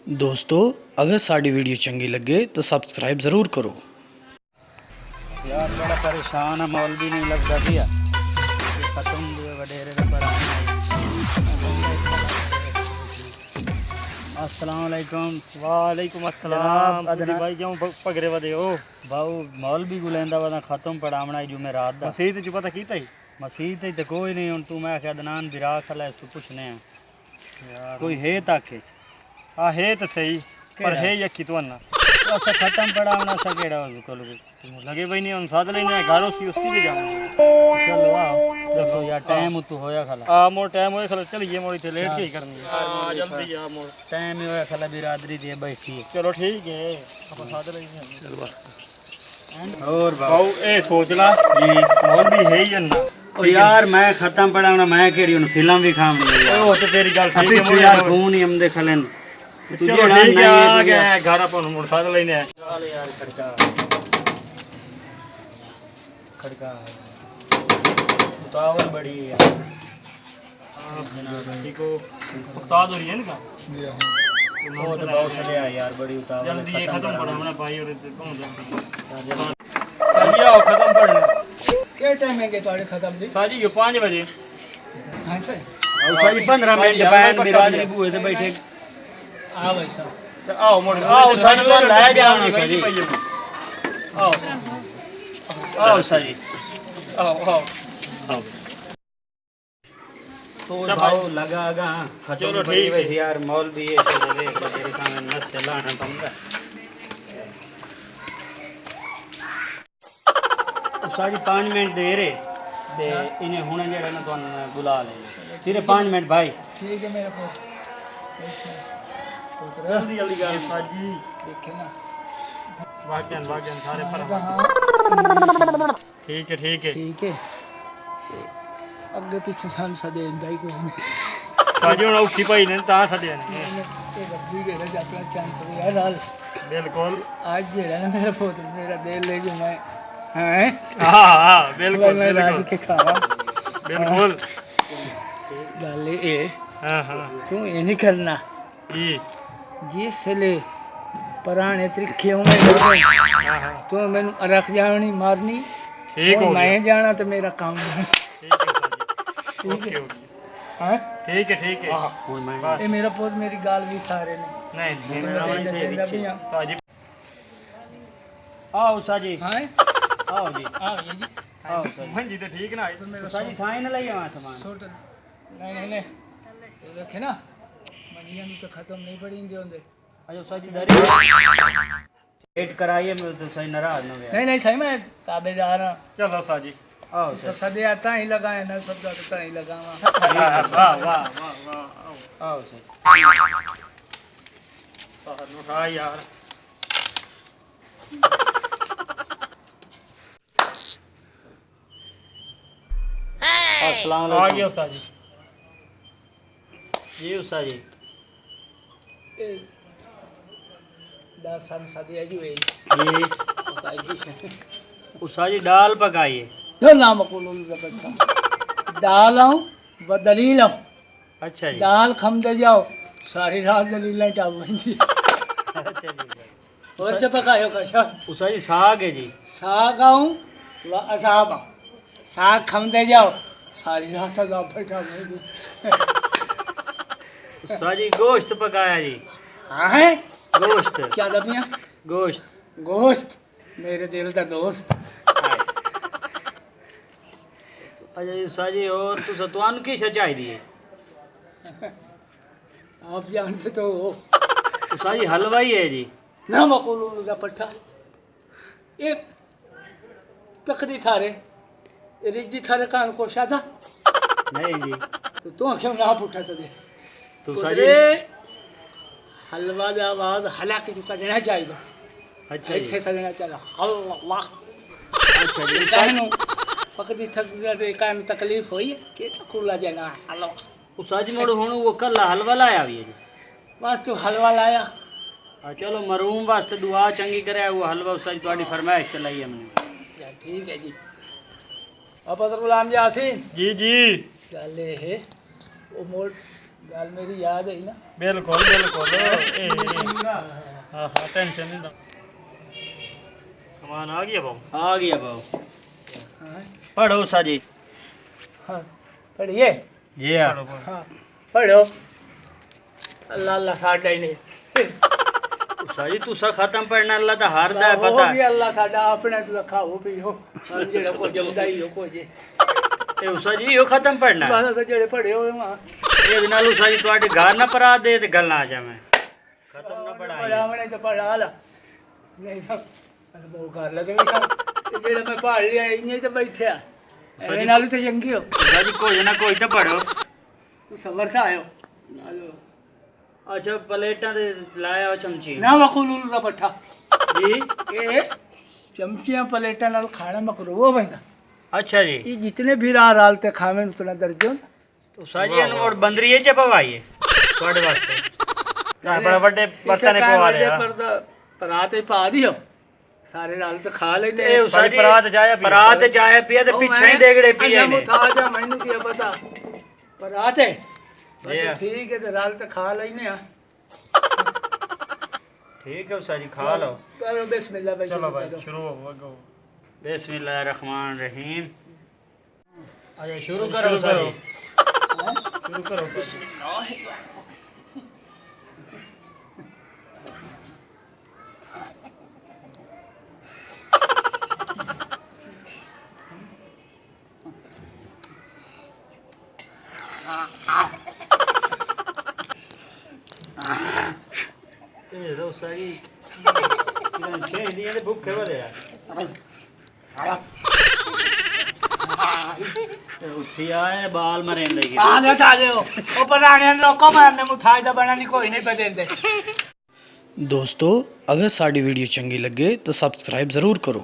दोस्तों अगर साड़ी वीडियो चंगी लगे तो सब्सक्राइब ज़रूर करो। यार बड़ा परेशान है, मॉल भी नहीं लगता भैया, खत्म हुए वडेरे का पड़ा। अस्सलाम वालेकुम। वालेकुम अस्सलाम। अदना भाई क्यों पगरे वदे हो? भाऊ मॉल भी गुलेंदा वदा खत्म पड़ावना जुमेरात दा। मसीत च पता कीता ही मसीह ते कोई नहीं हुन तू मैं अदनान बिरा खला इस तू पुछने हैं यार कोई है ताके हाँ है तो सही पर है यकी तो अन्ना ऐसा खत्म पड़ावना सा केड़ा कोल लगे भाई नहीं उन साथ लेने घरों सी उसकी भी जाना चलो आओ दसो यार टाइम तो होया खला आ मोर टाइम होए खला चलिए मोरी थे लेट के ही करनी है हां जल्दी आ मोर टाइम ही होया खला बिरादरी दे बैठी है। चलो ठीक है अपन साथ लेने चल बस। और बाऊ ए सोच ला जी मोर भी है ही अन्ना ओ यार मैं खत्म पड़ावना मैं केड़ी उन फिल्म भी खामनी यार ओ तो तेरी गल ठीक है अभी यार फोन ही हम देख लेन चलो ठीक है आ गया घर अपन मोर साथ लेने चल यार खड़का खड़का उतावल बड़ी है ठीक हो उस्ताद हो रही है ना वो तो बहुत चले यार बड़ी उतावल जल्दी ये खत्म पड़ा हमारा भाई और कौन जल्दी चलिए आओ खत्म पड़ना क्या टाइम है तुम्हारे खत्म दी? साजी ये 5 बजे हाँ सर। और सारी 15 मिनट बाद बिरादरी बुए से बैठे हाँ भाई साहब। तो आओ मोड़ आओ साजी तो लाया जाना साजी आओ आओ साजी आओ आओ तो सब भाव लगागा खत्म चलो पड़ी ठीक है। वैसे यार मॉल भी है तो दे तेरे सामने नस से लाना पड़ेगा सारी 5 मिनट दे रे दे इन्हें हुने जेड़ा ना तो बुला ले सिर्फ 5 मिनट भाई ठीक है मेरा पोत। जल्दी जल्दी कर साजी देखे ना भाग्यन सारे पर हाँ ठीक है ठीक है अगे पीछे सान सदे भाई को साजी ਹੁਣ ਔਖੀ ਭਾਈ ਨੇ ਤਾਂ ਛੱਡਿਆ ਨੇ ये गद्दी के ना जाता चांस है यार हाल ਬਿਲਕੁਲ आज जेड़ा ना मेरा पोत मेरा दिल ले जो मैं हैं ਹਾਂ ਬਿਲकुल मैं राज के खावा बिल्कुल गल ये हाँ हाँ तू ये नहीं करना जी जिसले पुराने तरीके में हाँ हाँ तू मैनू रख जानी मारनी ठीक हो मैं गया जाना तो मेरा काम है। ठीक है ओके हाँ ठीक है ठीक है बस ये मेरा पोत मेरी गाल भी सारे ने नहीं मेरा नहीं भाई नहीं दसेंदा भी हाँ। साजी आओ साजी हाँ आओ जी हाँ ये जी आओ साजी मंजी तो ठीक ना तो मेरा साजी थाई न लई आवा सामान छोटा नहीं ये देखे ना मंजियां तो खत्म नहीं पड़ी इंदे होंदे अयो साजी दरी वेट कराइए मैं तो सही नाराज न हो नहीं सही मैं ताबेदार हाँ चलो साजी आओ सब साजी सदे आता ही लगाए ना सब जाता ही लगावा वाह वाह वाह वाह आओ साजी साहब उठा यार अस्सलाम आ वालेकुम गया साजी जी साजी दस सन सदे जी वे जी भाई जी साजी दाल पकाइए तो नाम को बच्चा दाल आऊं व दलील आऊं अच्छा जी दाल खमदे जाओ सारी रात दलीलें चालू जी अच्छा जी और से पकायो का साजी साग है जी साग आऊं व असाब आऊं साग खमदे जाओ सारी रात अजाब बैठा साजी गोश्त पकाया जी हाँ है गोश्त क्या दबिया गोश्त गोश्त मेरे दिल का दोस्त अच्छा जी साजी और तू सतवान की सच्चाई दी है आप जानते तो हो साजी हलवाई है जी ना मकोलू का पट्टा ये पकड़ी थारे रिजदी थारे कान को शादा नहीं जी तो तू क्यों ना पुठा सदे तो साजी हलवा दा आवाज हला के चुका देना चाहिए अच्छा जी ऐसे सजना चाहिए हलवा अच्छा जी कहनो पकड़ी थक गए कान तकलीफ हुई के कुला देना हलवा उस साजी मोड़ हुण वो कल हलवा लाया भी है जी बस तू हलवा लाया चलो मरूम वास्ते दुआ चंगी करे वो हलवा उस साजी तुम्हारी फरमाइश चलाई हमने या ठीक है जी अब गुलाम यासीन जी जी चले है वो मोड़ गल मेरी याद है ना बिल्कुल बिल्कुल हाँ हाँ टेंशन नहीं सामान आ गया बाबू आ गया बाबू हाँ पढ़ो उषा जी हाँ पढ़िए जी हाँ हाँ पढ़ो अल्लाह अल्लाह साडा ही नहीं उषा जी तुसा खत्म पढ़ना अल्लाह तो हर दा है हो पता गया अल्लाह साडा अपने तो खाओ पियो जेड़ा को जमदा ही हो को जे ए उषा जी यो खत्म पढ़ना है। बस जेड़े पढ़े होए वहां ये नाल उषा जी ਤੁਹਾਡੇ घर ना पढ़ा दे ते गल ना आ जावे खत्म ना पढ़ाई पढ़ावने तो पढ़ा ला नहीं सब वो कर लगे सब जेड़ा मैं पढ़ लिया इन्हें तो बैठा एवे नाल तो चंगी हो उषा जी कोई ना कोई तो पढ़ो तू सबर से आयो नालो अच्छा प्लेटां दे लाया हो चमची ना वकुल का पट्ठा जी ये चमचियां प्लेटां नाल खाना मकरू हो बैंदा अच्छा जी ये जितने भी राह रालते खावे उतना दर्जो उषा जी और बंदरी च पवाइए ਤੁਹਾਡੇ ਵਾਸਤੇ बड़ा बड़े बर्तन पवा ले परात ही पा दियो सारे नाल तो खा लेने ए उषा जी परात जाया पिया। परात जाया पिया ते पीछे ही देगड़े पिए ने था जा मैनू क्या पता परात है जी हाँ। ठीक है तो राल तो खा लेने आ ठीक है उषा जी खा लो करो बिस्मिल्लाह भाई चलो भाई शुरू हो बिस्मिल्लाहिर्रहमानिर्रहीम अच्छा शुरू करो करो उषा जी शुरू करो ਇਹ ਤਾਂ ਉਸ਼ਾ ਜੀ ਕਿਹਨਾਂ ਛੇ ਦੀਆਂ ਦੇ ਭੁੱਖੇ ਵਧੇ ਆ ਉੱਠੀ ਆਏ ਬਾਲ ਮਰੇਂਦੇ ਕੀ आने था जो ओ पुराने लोगों मारने मुठाई दा बनानी कोई नहीं पसंद ਦੋਸਤੋ ਅਗਰ ਸਾਡੀ ਵੀਡੀਓ ਚੰਗੀ ਲੱਗੇ ਤਾਂ ਸਬਸਕ੍ਰਾਈਬ ਜ਼ਰੂਰ ਕਰੋ।